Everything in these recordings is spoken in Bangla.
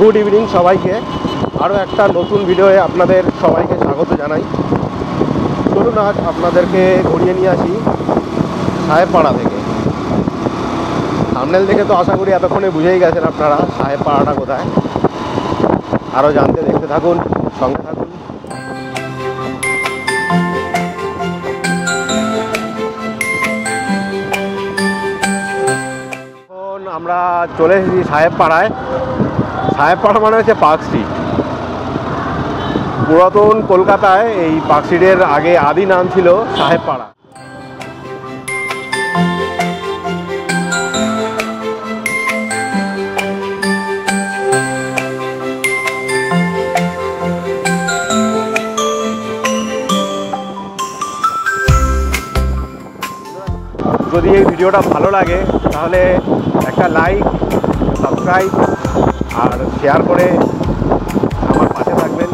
গুড ইভিনিং সবাইকে। আরও একটা নতুন ভিডিওয়ে আপনাদের সবাইকে স্বাগত জানাই। চলুন আজ আপনাদেরকে ঘুরিয়ে নিয়ে আসি সাহেবপাড়া থেকে। থাম্বনেল দেখে তো আশা করি এতক্ষণে বুঝেই গেছেন আপনারা সাহেবপাড়াটা কোথায়। আরও জানতে দেখতে থাকুন, সঙ্গে থাকুন। এখন আমরা চলে এসেছি সাহেবপাড়ায়। সাহেবপাড়া মানে হচ্ছে পার্ক স্ট্রিট। পুরাতন কলকাতায় এই পার্ক স্ট্রিটের আগে আদি নাম ছিল সাহেবপাড়া। যদি এই ভিডিওটা ভালো লাগে তাহলে একটা লাইক, সাবস্ক্রাইব আর শেয়ার করে আমার পাশে থাকবেন।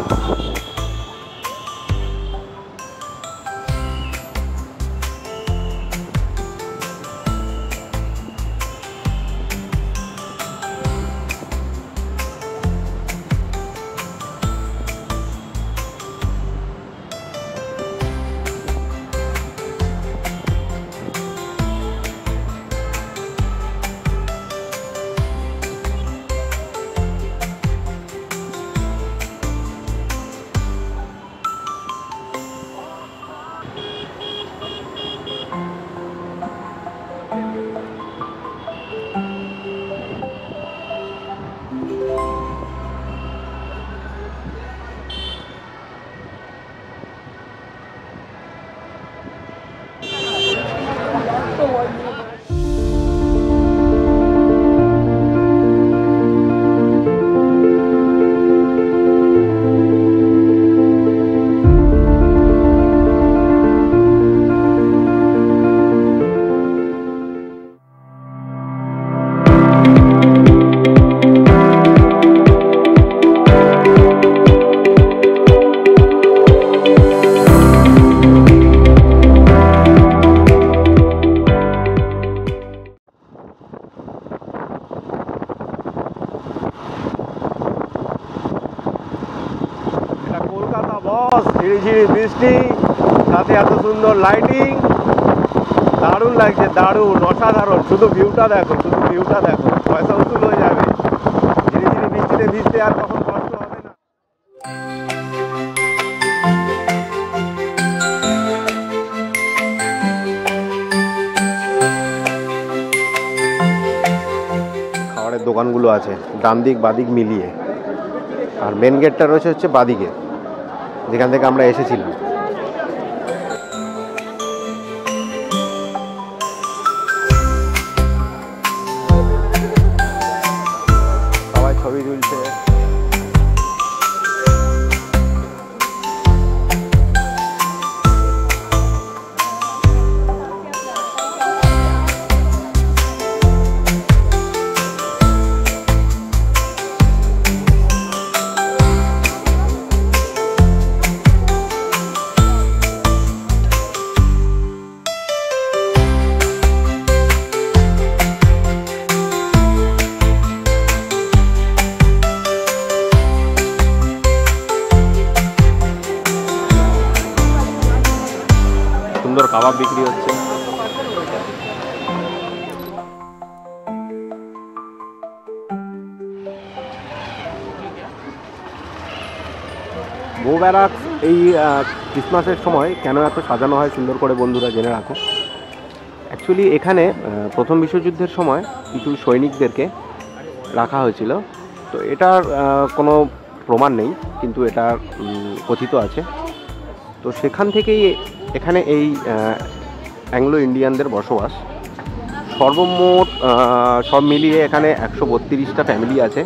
ঝিরিঝিরি বৃষ্টি, সাথে এত সুন্দর লাইটিং, দারুণ লাগছে, দারুণ, অসাধারণ। শুধু ভিউটা দেখো, শুধু ভিউটা দেখো, পয়সা উসুল হয়ে যাবে। ঝিরিঝিরি বৃষ্টিতে ভিজতে আর কখন কষ্ট হবে না। খাবারের দোকানগুলো আছে ডান দিক বাদিক মিলিয়ে, আর মেন গেটটা রয়েছে হচ্ছে বাদিকে, যেখান থেকে আমরা এসেছিলাম। সবাই ছবি তুলছে। সুন্দর কাবাব বিক্রি হচ্ছে। বউ ব্যারাক এই ক্রিসমাসের সময় কেন এত সাজানো হয় সুন্দর করে বন্ধুরা জেনে রাখো। অ্যাকচুয়ালি এখানে প্রথম বিশ্বযুদ্ধের সময় কিছু সৈনিকদেরকে রাখা হয়েছিল। তো এটার কোনো প্রমাণ নেই, কিন্তু এটা কথিত আছে। তো সেখান থেকেই এখানে এই অ্যাংলো ইন্ডিয়ানদের বসবাস। সর্বমোট সব মিলিয়ে এখানে 132টা ফ্যামিলি আছে,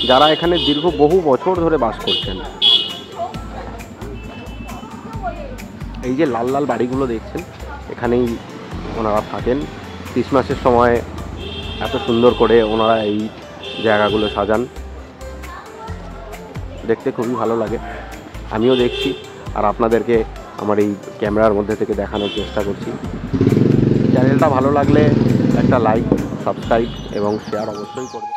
যারা এখানে দীর্ঘ বহু বছর ধরে বাস করছেন। এই যে লাল লাল বাড়িগুলো দেখছেন, এখানেই ওনারা থাকেন। ক্রিসমাসের সময় এত সুন্দর করে ওনারা এই জায়গাগুলো সাজান, দেখতে খুবই ভালো লাগে। আমিও দেখছি আর আপনাদেরকে আমার এই ক্যামেরার মধ্যে থেকে দেখানোর চেষ্টা করছি। চ্যানেলটা ভালো লাগলে একটা লাইক, সাবস্ক্রাইব এবং শেয়ার অবশ্যই করবেন।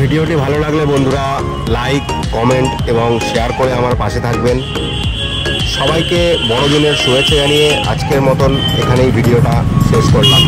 ভিডিওটি ভালো লাগলে বন্ধুরা লাইক, কমেন্ট এবং শেয়ার করে আমার পাশে থাকবেন। সবাইকে বড়দিনের শুভেচ্ছা জানিয়ে আজকের মতন এখানেই ভিডিওটা শেষ করলাম।